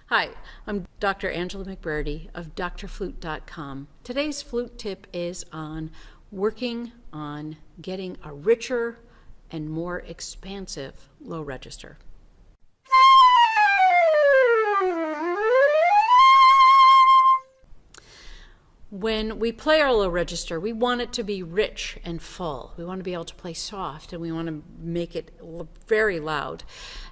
Hi, I'm Dr. Angela McBurdy of DoctorFlute.com. Today's flute tip is on working on getting a richer and more expansive low register. When we play our low register, we want it to be rich and full. We want to be able to play soft, and we want to make it very loud.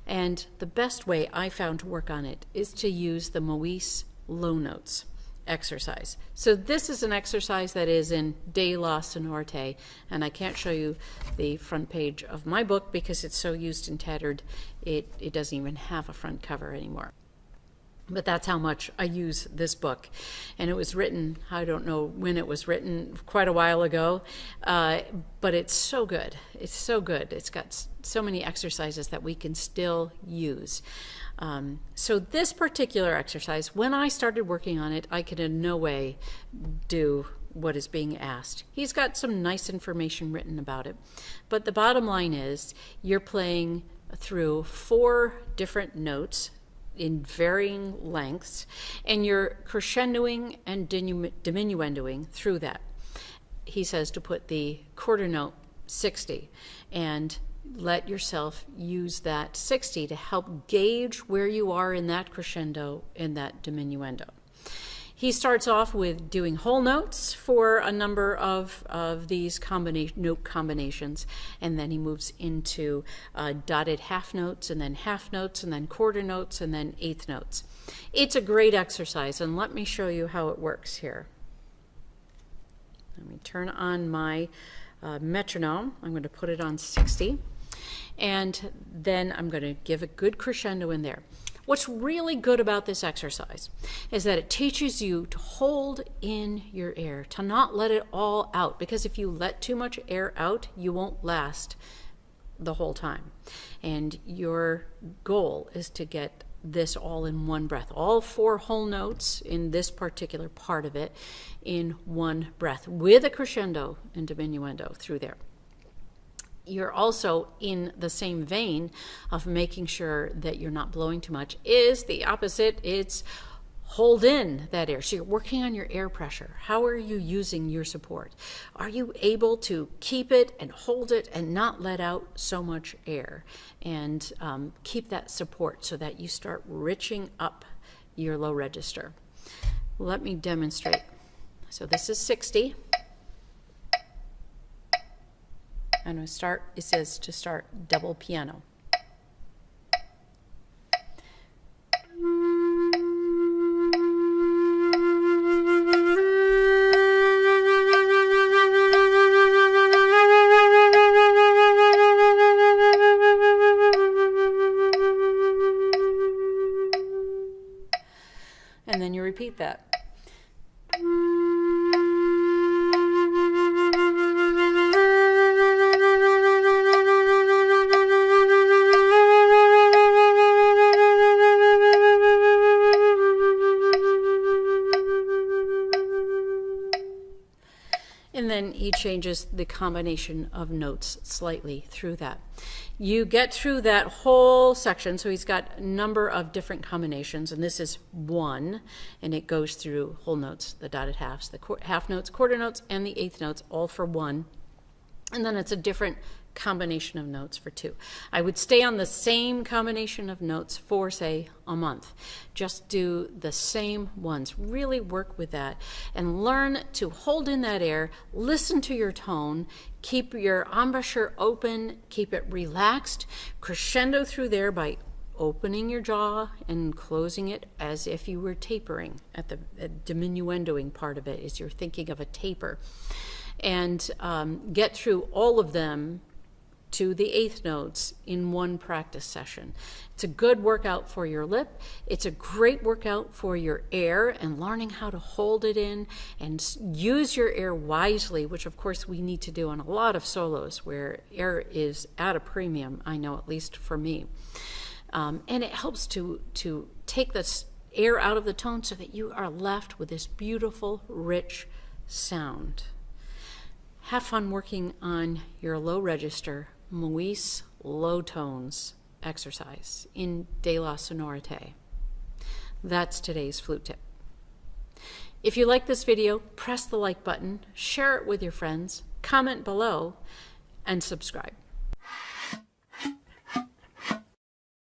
And the best way I found to work on it is to use the Moyse low notes exercise. So this is an exercise that is in De La Sonorite, and I can't show you the front page of my book because it's so used and tattered, it doesn't even have a front cover anymore. But that's how much I use this book. And it was written, I don't know when it was written, quite a while ago, but it's so good. It's so good. It's got so many exercises that we can still use. So this particular exercise, when I started working on it, I could in no way do what is being asked. He's got some nice information written about it. But the bottom line is, you're playing through 4 different notes in varying lengths, and you're crescendoing and diminuendoing through that. He says to put the quarter note 60 and let yourself use that 60 to help gauge where you are in that crescendo and that diminuendo. He starts off with doing whole notes for a number of these note combinations, and then he moves into dotted half notes, and then quarter notes, and then eighth notes. It's a great exercise, and let me show you how it works here. Let me turn on my metronome. I'm going to put it on 60, and then I'm going to give a good crescendo in there. What's really good about this exercise is that it teaches you to hold in your air, to not let it all out, because if you let too much air out, you won't last the whole time. And your goal is to get this all in one breath, all 4 whole notes in this particular part of it in one breath, with a crescendo and diminuendo through there. You're also in the same vein of making sure that you're not blowing too much is the opposite. It's hold in that air. So you're working on your air pressure. How are you using your support? Are you able to keep it and hold it and not let out so much air, and keep that support so that you start riching up your low register? Let me demonstrate. So this is 60. And we start, it says to start double piano. And then you repeat that. And then he changes the combination of notes slightly through that. You get through that whole section, so he's got a number of different combinations, and this is 1, and it goes through whole notes, the dotted halves, the half notes, quarter notes, and the eighth notes, all for 1. And then it's a different combination of notes for 2. I would stay on the same combination of notes for, say, a month. Just do the same ones. Really work with that and learn to hold in that air, listen to your tone, keep your embouchure open, keep it relaxed, crescendo through there by opening your jaw and closing it as if you were tapering at the diminuendoing part of it, as you're thinking of a taper. And get through all of them to the eighth notes in one practice session. It's a good workout for your lip. It's a great workout for your air and learning how to hold it in and use your air wisely, which of course we need to do on a lot of solos where air is at a premium, I know, at least for me. And it helps to take the air out of the tone so that you are left with this beautiful, rich sound. Have fun working on your low register Moyse low tones exercise in De La Sonorite. That's today's flute tip. If you like this video, press the like button, share it with your friends, comment below, and subscribe.